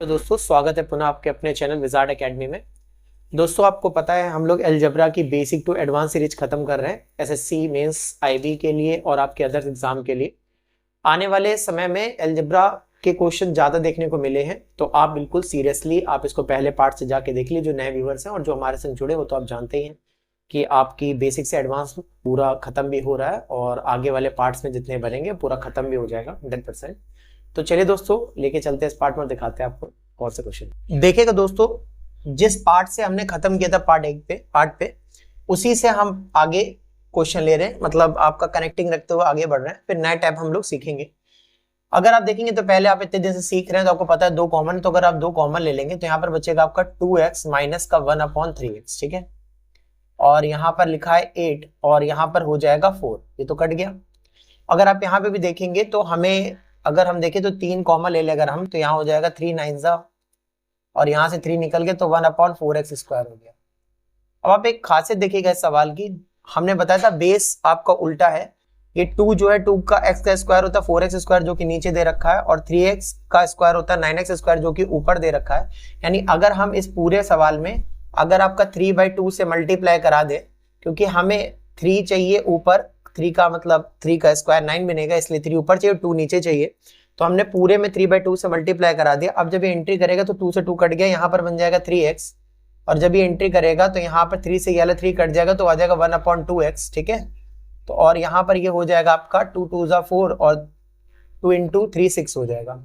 तो दोस्तों स्वागत है पुनः आपके अपने चैनल विजार्ड एकेडमी में। दोस्तों आपको पता है हम लोग अलजेब्रा की बेसिक टू एडवांस सीरीज खत्म कर रहे हैं एसएससी मेंस आईबी के लिए और आपके अदर्स एग्जाम के लिए। आने वाले समय में अलजेब्रा के क्वेश्चन ज़्यादा देखने को मिले हैं, तो आप बिल्कुल सीरियसली आप इसको पहले पार्ट से जाके देख लीजिए। जो नए व्यूवर्स हैं और जो हमारे संग जुड़े वो तो आप जानते ही हैं कि आपकी बेसिक से एडवांस पूरा खत्म भी हो रहा है और आगे वाले पार्ट्स में जितने बनेंगे पूरा खत्म भी हो जाएगा 100%। तो चलिए दोस्तों लेके चलते हैं इस पार्ट में, दिखाते हैं आपको कौन से क्वेश्चन। देखिएगा दोस्तों, जिस पार्ट से हमने खत्म किया था पार्ट पे उसी से हम आगे क्वेश्चन ले रहे हैं, मतलब आपका कनेक्टिंग रखते हुए आगे बढ़ रहे हैं। फिर नया टाइप हम लोग सीखेंगे। अगर आप देखेंगे तो पहले आप इतने दिन से सीख रहे हैं तो आपको पता है दो कॉमन, तो अगर आप दो कॉमन ले लेंगे तो यहाँ पर बचेगा आपका 2x माइनस का 1/3x, ठीक है। और यहाँ पर लिखा है 8 और यहाँ पर हो जाएगा 4, ये तो कट गया। अगर आप यहाँ पे भी देखेंगे तो हमें अगर हम देखें तो 3 कॉमन ले लें अगर हम, तो यहाँ हो जाएगा 3 9 और यहाँ से 3 निकल गया तो 1/4x स्क्वायर हो गया। अब आप एक खासियत देखिएगा इस सवाल की, हमने बताया था बेस आपका उल्टा है। ये 2 जो है 2 का x का स्क्वायर होता है 4x स्क्वायर जो कि नीचे दे रखा है, और 3x का स्क्वायर होता है 9x स्क्वायर जो कि ऊपर दे रखा है। यानी अगर हम इस पूरे सवाल में अगर आपका 3/2 से मल्टीप्लाई करा दे, क्योंकि हमें 3 चाहिए ऊपर, 3 का मतलब 3 का स्क्वायर 9 बनेगा, इसलिए 3 ऊपर चाहिए 2 नीचे चाहिए, तो हमने पूरे में 3/2 से मल्टीप्लाई करा दिया। अब जब ये एंट्री करेगा तो 2 से 2 कट गया, यहाँ पर बन जाएगा 3x, और जब ये एंट्री करेगा तो यहाँ पर 3 से ये वाला 3 कट जाएगा तो आ जाएगा 1/2x, ठीक है। तो और यहाँ पर ये हो जाएगा आपका 2 2 4 और 2 × 3 6 हो जाएगा।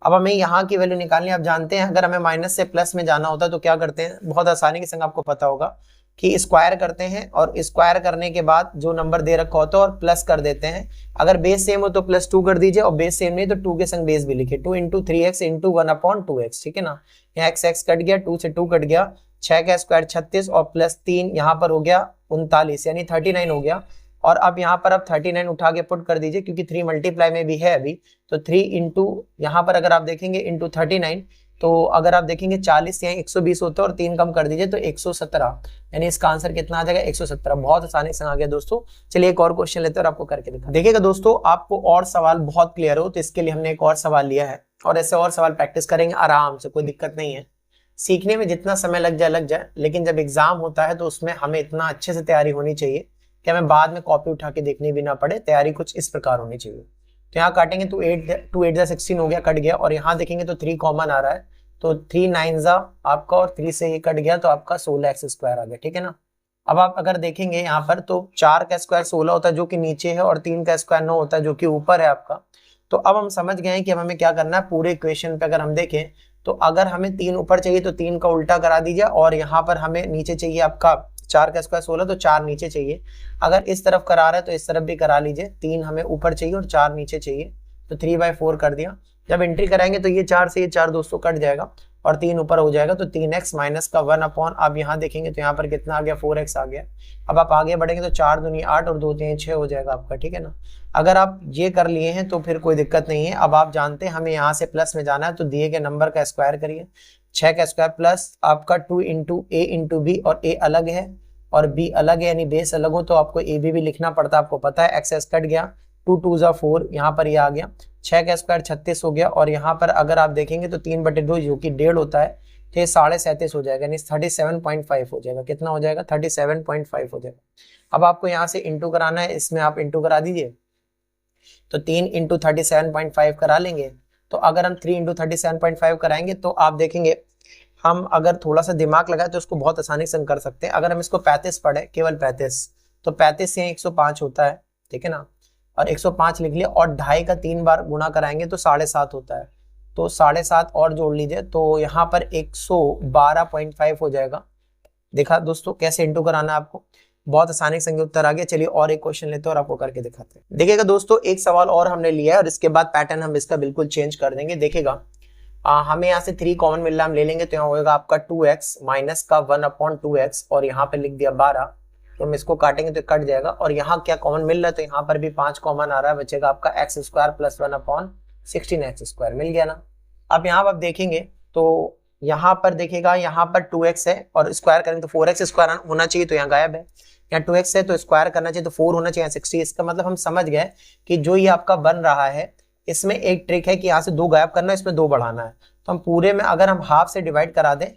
अब हमें यहाँ की वैल्यू निकालनी है। आप जानते हैं अगर हमें माइनस से प्लस में जाना होता है तो क्या करते हैं, बहुत आसानी के संग आपको पता होगा कि स्क्वायर करते हैं और स्क्वायर करने के बाद जो नंबर दे रखा होता है और प्लस कर देते हैं। अगर बेस सेम हो तो +2 कर दीजिए और बेस सेम नहीं तो 2 के संग बेस भी लिखिए, 2 × 3x × 1/2x, ठीक है ना। यहाँ x कट गया, 2 से 2 कट गया, 6 का स्क्वायर 36 और +3 यहाँ पर हो गया 39 यानी 39 हो गया। और अब यहाँ पर आप 39 उठा के पुट कर दीजिए क्योंकि 3 मल्टीप्लाई में भी है अभी, तो 3 × यहाँ पर अगर आप देखेंगे × 39, तो अगर आप देखेंगे 40 यहाँ 120 होता है और 3 कम कर दीजिए तो 117, यानी इसका आंसर कितना आ जाएगा 117। बहुत आसानी से आ गया दोस्तों। चलिए एक और क्वेश्चन लेते हैं और आपको करके दिखा। देखिएगा दोस्तों, आपको और सवाल बहुत क्लियर हो तो इसके लिए हमने एक और सवाल लिया है और ऐसे और सवाल प्रैक्टिस करेंगे आराम से, कोई दिक्कत नहीं है। सीखने में जितना समय लग जाए, लेकिन जब एग्जाम होता है तो उसमें हमें इतना अच्छे से तैयारी होनी चाहिए कि हमें बाद में कॉपी उठा के देखनी भी ना पड़े। तैयारी कुछ इस प्रकार होनी चाहिए। तो यहाँ काटेंगे तो 2 8 16 हो गया, कट गया, और यहाँ देखेंगे तो 3 कॉमन आ रहा है, तो 3 9 आपका और 3 से ये कट गया तो आपका 16x स्क्वायर आ गया, ठीक है ना। अब आप अगर देखेंगे यहाँ पर तो 4 का स्क्वायर 16 होता है जो कि नीचे है, और 3 का स्क्वायर 9 होता है जो कि ऊपर है आपका। तो अब हम समझ गए हैं कि अब हमें क्या करना है। पूरे इक्वेशन पे अगर हम देखें तो अगर हमें 3 ऊपर चाहिए तो 3 का उल्टा करा दीजिए, और यहाँ पर हमें नीचे चाहिए आपका 4 का स्क्वायर 16 तो 4 नीचे चाहिए। अगर इस तरफ करा रहा है तो इस तरफ भी करा लीजिए, 3 हमें ऊपर चाहिए और 4 नीचे चाहिए, तो 3/4 कर दिया। जब एंट्री कराएंगे तो ये 4 से ये 4 दोस्तों कट जाएगा और 3 ऊपर हो जाएगा, तो 3x माइनस का 1/, आप यहाँ देखेंगे तो यहाँ पर कितना आ गया 4x आ गया। अब आप आगे बढ़ेंगे तो 4 दूनी 8 और 2 3 6 हो जाएगा आपका, ठीक है ना। अगर आप ये कर लिए हैं तो फिर कोई दिक्कत नहीं है। अब आप जानते हैं हमें यहाँ से प्लस में जाना है, तो दिए गए नंबर का स्क्वायर करिए। 6 का स्क्वायर प्लस आपका 2 × a × b, और a अलग है और b अलग है यानी बेस अलग हो तो आपको a b भी लिखना पड़ता है, आपको पता है। x कट गया, 2 2 4 यहाँ पर ये आ गया, 6 का स्क्वायर 36 हो गया, और यहाँ पर अगर आप देखेंगे तो 3/2 जो कि 1.5 होता है तो ये 37.5 हो जाएगा, यानी 37.5 हो जाएगा। कितना हो जाएगा 37.5 हो जाएगा। अब आपको यहाँ से इंटू कराना है, इसमें आप इंटू करा दीजिए, तो 3 × 37.5 करा लेंगे। तो अगर हम 3 × 37.5 कराएंगे तो आप देखेंगे हम अगर थोड़ा सा दिमाग लगाए तो उसको बहुत आसानी से कर सकते हैं। अगर हम इसको 35 पढ़े, केवल 35, तो 35 से 105 होता है, ठीक है ना, और 105 लिख लिया, और 2.5 का 3 बार गुना कराएंगे तो 7.5 होता है, तो 7.5 और जोड़ लीजिए तो यहाँ पर 112.5 हो जाएगा। देखा दोस्तों कैसे इंटू कराना है आपको, बहुत आसानी से उत्तर आ गया। चलिए और एक क्वेश्चन लेते हैं और आपको करके दिखाते हैं। देखिएगा दोस्तों, एक सवाल और हमने लिया है और इसके बाद पैटर्न हम इसका बिल्कुल चेंज कर देंगे। देखिएगा हमें यहाँ से 3 कॉमन मिल रहा है, हम ले लेंगे तो यहाँ होगा आपका 2x माइनस का 1/2x, और यहाँ पे लिख दिया 12, तो हम इसको काटेंगे तो कट जाएगा। और यहाँ क्या कॉमन मिल रहा है, तो यहाँ पर भी 5 कॉमन आ रहा है, बचेगा आपका x square plus 1/16x square, मिल गया ना। अब यहाँ आप देखेंगे तो यहाँ पर देखिएगा, यहाँ पर 2x है और स्क्वायर करेंगे तो 4x स्क्वायर होना चाहिए, तो यहाँ गायब है। यहाँ 2x है तो स्क्वायर करना चाहिए तो 4 होना चाहिए 60। इसका मतलब हम समझ गए कि जो ये आपका बन रहा है इसमें एक ट्रिक है कि यहाँ से 2 गायब करना है, इसमें 2 बढ़ाना है। तो हम पूरे में अगर हम हाफ से डिवाइड करा दें,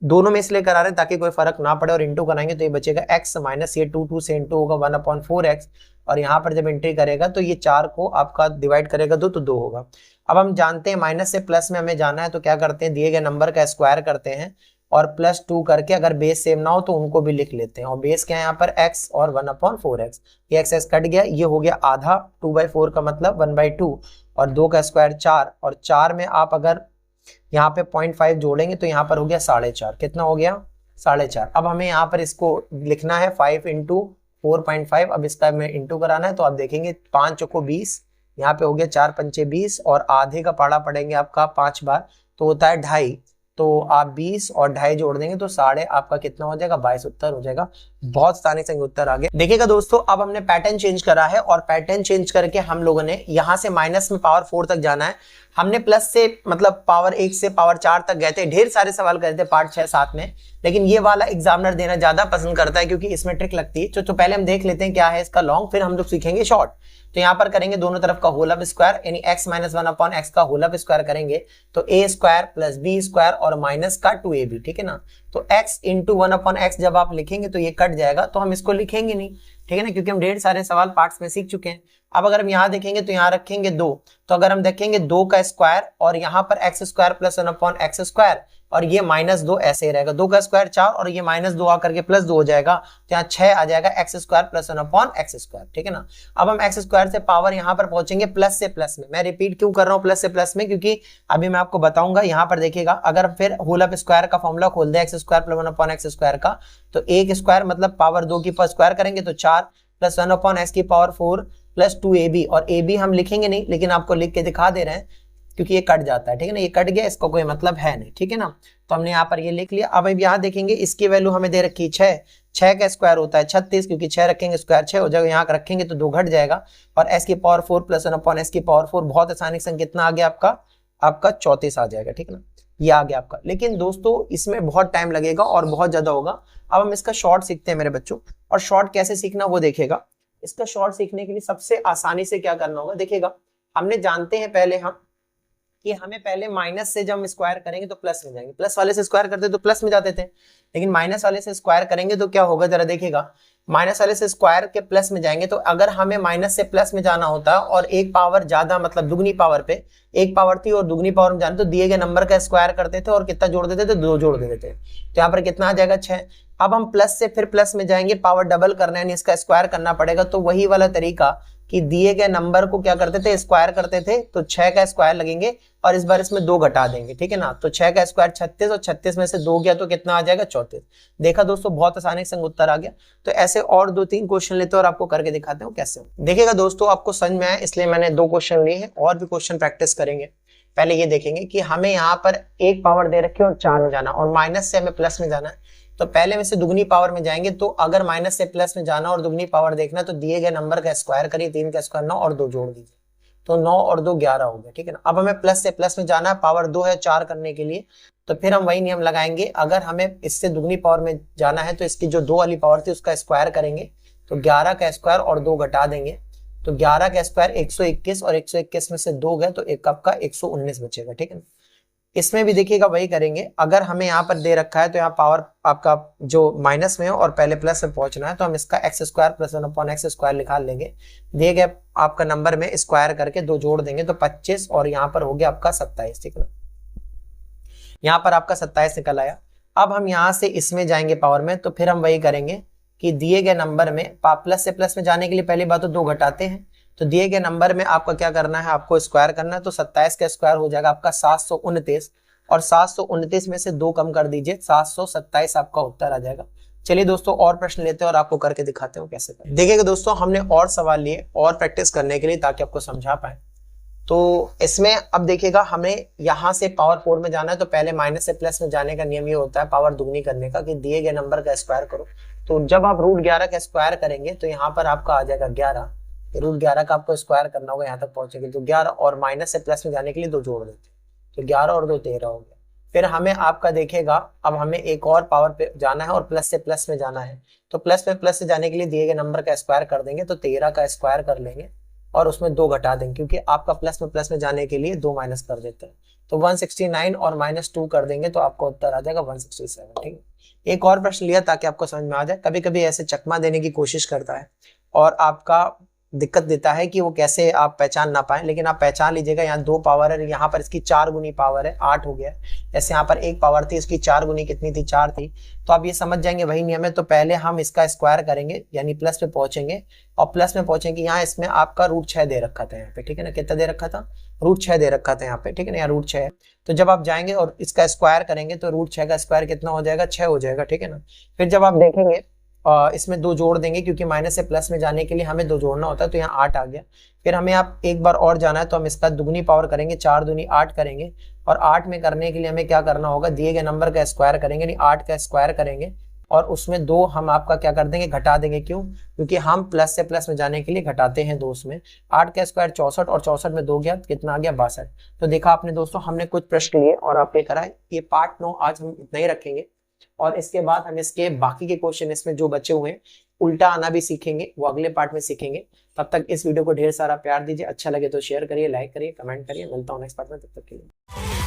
दोनों में इसलिए करा रहे हैं ताकि कोई फर्क ना पड़े, और इंटू कराएंगे तो ये बचेगा x माइनस ये 2 से इंटू होगा 1/4x, और यहाँ पर जब एंट्री करेगा तो ये 4 को आपका डिवाइड करेगा 2 तो 2 होगा। अब हम जानते हैं माइनस से प्लस में हमें जाना है, तो क्या करते हैं, दिए गए नंबर का स्क्वायर करते हैं और +2 करके, अगर बेस सेम ना हो तो उनको भी लिख लेते हैं। और बेस क्या है यहाँ पर x और 1/4x, ये x कट गया, ये हो गया आधा, 2/4 का मतलब 1/2, और 2 का स्क्वायर 4, और 4 में आप अगर यहाँ पे 0.5 जोड़ेंगे तो यहाँ पर हो गया 4.5। कितना हो गया? 4.5। अब हमें यहाँ पर इसको लिखना है 5 इंटू 4.5। अब इसका हमें इंटू कराना है, तो आप देखेंगे 5 चौको 20, यहाँ पे हो गया 4 पंचे 20, और आधे का पाड़ा पड़ेंगे आपका 5 बार, तो होता है 2.5। तो आप 20 और 2.5 जोड़ देंगे तो साढ़े आपका कितना हो जाएगा? 22 उत्तर हो जाएगा। बहुत आसानी से उत्तर आ गया। देखिएगा दोस्तों, अब हमने पैटर्न चेंज करा है, और पैटर्न चेंज करके हम लोगों ने यहाँ से माइनस में पावर 4 तक जाना है। हमने प्लस से मतलब पावर 1 से पावर 4 तक गए थे, ढेर सारे सवाल करे थे पार्ट 6-7 में, लेकिन ये वाला एग्जामिनर देना ज्यादा पसंद करता है क्योंकि इसमें ट्रिक लगती है। तो पहले हम देख लेते हैं क्या है इसका लॉन्ग, फिर हम लोग सीखेंगे शॉर्ट। तो यहाँ पर करेंगे दोनों तरफ का होल ऑफ स्क्वायर, यानी x माइनस 1/x का होल ऑफ स्क्वायर करेंगे तो a square plus b square और माइनस का 2ab, ठीक है ना। तो x इंटू 1/x जब आप लिखेंगे तो ये कट जाएगा, तो हम इसको लिखेंगे नहीं, ठीक है ना, क्योंकि हम ढेर सारे सवाल पार्ट्स में सीख चुके हैं। अब अगर हम यहाँ देखेंगे तो यहाँ रखेंगे 2, तो अगर हम देखेंगे 2 का स्क्वायर और यहाँ पर x square plus 1/x square, और ये -2 ऐसे ही रहेगा, 2 का स्क्वायर 4 और ये -2 आकर के +2 हो जाएगा, तो यहाँ 6 आ जाएगा x square plus 1/x square, ठीक है ना। अब हम x स्क्वायर से पावर यहाँ पर पहुंचेंगे प्लस से प्लस में। मैं रिपीट क्यों कर रहा हूँ प्लस से प्लस में, क्योंकि अभी मैं आपको बताऊंगा। यहाँ पर देखिएगा, अगर फिर होल ऑफ स्क्वायर का फॉर्मूला खोल दे x square plus 1/x square का, तो 1 स्क्वायर मतलब पावर 2 की स्क्वायर करेंगे तो 4 प्लस 1/x की पावर 4 प्लस 2ab, और ab हम लिखेंगे नहीं, लेकिन आपको लिख के दिखा दे रहे हैं क्योंकि ये कट जाता है, ठीक है ना, ये कट गया, इसका कोई मतलब है नहीं, ठीक है ना। तो हमने यहाँ पर ये लिख लिया। अब यहाँ देखेंगे इसकी वैल्यू हमें दे रखी 6 का स्क्वायर होता है 36, क्योंकि 6 रखेंगे स्क्वायर 6 हो जाएगा, यहाँ रखेंगे तो 2 घट जाएगा, और s की पावर 4 प्लस 1/s की पावर 4, बहुत आसानी से कितना आ गया आपका 34 आ जाएगा, ठीक है ना, ये आ गया आपका। लेकिन दोस्तों इसमें बहुत टाइम लगेगा और बहुत ज्यादा होगा। अब हम इसका शॉर्ट सीखते हैं मेरे बच्चों, और शॉर्ट कैसे सीखना वो देखेगा। इसका शॉर्ट सीखने के लिए सबसे आसानी से क्या करना होगा, देखिएगा, हमने जानते हैं पहले हम कि हमें पहले माइनस से जब हम स्क्वायर करेंगे तो प्लस में जाएंगे, प्लस वाले से स्क्वायर करते तो प्लस में जाते थे, लेकिन माइनस वाले से स्क्वायर करेंगे तो क्या होगा, जरा देखिएगा, माइनस वाले से स्क्वायर के प्लस में जाएंगे। तो अगर हमें माइनस से प्लस में जाना होता और एक पावर ज्यादा मतलब दुगनी पावर पे, एक पावर थी और दुगनी पावर में जाने, तो दिए गए नंबर का स्क्वायर करते थे और कितना जोड़ देते थे, 2 जोड़ देते थे, तो यहाँ पर कितना आ जाएगा 6। अब हम प्लस से फिर प्लस में जाएंगे, पावर डबल करना है, इसका स्क्वायर करना पड़ेगा। तो वही वाला तरीका कि दिए गए नंबर को क्या करते थे, स्क्वायर करते थे, तो 6 का स्क्वायर लगेंगे और इस बार इसमें 2 घटा देंगे, ठीक है ना। तो 6 का स्क्वायर 36, और 36 में से 2 गया तो कितना आ जाएगा 34। देखा दोस्तों, बहुत आसानी से उत्तर आ गया। तो ऐसे और 2-3 क्वेश्चन लेते हैं और आपको करके दिखाते हूँ कैसे। देखिएगा दोस्तों, आपको समझ में आया इसलिए मैंने 2 क्वेश्चन लिए हैं, और भी क्वेश्चन प्रैक्टिस करेंगे। पहले ये देखेंगे कि हमें यहाँ पर एक पावर दे रखी है और 4 में जाना, और माइनस से हमें प्लस में जाना है। तो पहले में से दुगनी पावर में जाएंगे, तो अगर माइनस से प्लस में जाना और दुगनी पावर देखना, तो दिए गए नंबर का स्क्वायर करिए, 3 का स्क्वायर 9 और 2 जोड़ दीजिए, तो 9 और 2 11 हो गया, ठीक है ना। अब हमें प्लस से प्लस में जाना है, पावर 2 है 4 करने के लिए, तो फिर हम वही नियम लगाएंगे। अगर हमें इससे दुगनी पावर में जाना है तो इसकी जो 2 वाली पावर थी उसका स्क्वायर करेंगे, तो 11 का स्क्वायर और 2 घटा देंगे, तो 11 का स्क्वायर 121, और 121 में से 2 गए तो एक आपका 119 बचेगा, ठीक है ना। इसमें भी देखिएगा वही करेंगे। अगर हमें यहाँ पर दे रखा है तो यहाँ पावर आपका जो माइनस में है और पहले प्लस में पहुंचना है, तो हम इसका x square plus 1/x square निकाल लेंगे। दिए गए आपका नंबर में स्क्वायर करके 2 जोड़ देंगे तो 25, और यहाँ पर हो गया आपका 27, ठीक है ना। यहाँ पर आपका 27 निकल आया। अब हम यहाँ से इसमें जाएंगे पावर में, तो फिर हम वही करेंगे कि दिए गए नंबर में प्लस से प्लस में जाने के लिए पहली बात तो 2 घटाते हैं, तो दिए गए नंबर में आपका क्या करना है, आपको स्क्वायर करना है। तो 27 का स्क्वायर हो जाएगा आपका 729, और 729 में से 2 कम कर दीजिए, 727 आपका उत्तर आ जाएगा। चलिए दोस्तों, और प्रश्न लेते हैं और आपको करके दिखाते हैं कैसे करें। देखिएगा दोस्तों, हमने और सवाल लिए और प्रैक्टिस करने के लिए, ताकि आपको समझा पाए। तो इसमें अब देखिएगा, हमें यहाँ से पावर 4 में जाना है, तो पहले माइनस से प्लस में जाने का नियम ये होता है पावर दुगनी करने का, कि दिए गए नंबर का स्क्वायर करो। तो जब आप √11 का स्क्वायर करेंगे तो यहाँ पर आपका आ जाएगा 11, √11 का आपको स्क्वायर करना होगा, यहाँ तक पहुंचेंगे तो 11, और माइनस से प्लस में जाने के लिए 2 जोड़ देते, तो 11 और 2 13 हो गया। फिर हमें आपका देखिएगा, अब हमें एक और पावर पे जाना है और प्लस से प्लस में जाना है, तो प्लस में प्लस से जाने के लिए दिए गए नंबर का स्क्वायर कर देंगे, तो 13 का स्क्वायर कर लेंगे, और उसमें 2 घटा देंगे, क्योंकि आपका प्लस में जाने के लिए 2 माइनस कर देते हैं। तो 169 और -2 कर देंगे तो आपका उत्तर आ जाएगा 167। ठीक है, एक और प्रश्न लिया ताकि आपको समझ में आ जाए। कभी कभी ऐसे चकमा देने की कोशिश करता है और आपका दिक्कत देता है कि वो कैसे आप पहचान ना पाए, लेकिन आप पहचान लीजिएगा। यहाँ 2 पावर है, यहाँ पर इसकी 4 गुनी पावर है, 8 हो गया। जैसे यहाँ पर 1 पावर थी, इसकी 4 गुनी कितनी थी, 4 थी। तो आप ये समझ जाएंगे वही नियम है। तो पहले हम इसका स्क्वायर करेंगे, यानी प्लस पे पहुंचेंगे, और प्लस में पहुंचेंगे यहाँ इसमें आपका √6 दे रखा था यहाँ पे। ठीक है ना, कितना दे रखा था, √6 दे रखा था यहाँ पे। ठीक है ना, यहाँ √6 है। तो जब आप जाएंगे और इसका स्क्वायर करेंगे तो √6 का स्क्वायर कितना हो जाएगा, 6 हो जाएगा। ठीक है ना, फिर जब आप देखेंगे इसमें 2 जोड़ देंगे, क्योंकि माइनस से प्लस में जाने के लिए हमें 2 जोड़ना होता है। तो यहाँ 8 आ गया। फिर हमें आप एक बार और जाना है, तो हम इसका दुगनी पावर करेंगे, 4 दूनी 8 करेंगे। और 8 में करने के लिए हमें क्या करना होगा, दिए गए नंबर का स्क्वायर करेंगे, यानी 8 का स्क्वायर करेंगे, और उसमें 2 हम आपका क्या कर देंगे, घटा देंगे। क्यों, क्योंकि हम प्लस से प्लस में जाने के लिए घटाते हैं 2 उसमें। 8 का स्क्वायर 64, और 64 में 2 गया, कितना आ गया, 62। तो देखा आपने दोस्तों, हमने कुछ प्रश्न लिए और आपने करा। ये पार्ट 9 आज हम इतना ही रखेंगे, और इसके बाद हम इसके बाकी के क्वेश्चन इसमें जो बचे हुए हैं उल्टा आना भी सीखेंगे, वो अगले पार्ट में सीखेंगे। तब तक इस वीडियो को ढेर सारा प्यार दीजिए, अच्छा लगे तो शेयर करिए, लाइक करिए, कमेंट करिए। मिलता हूँ नेक्स्ट पार्ट में, तब तक के लिए।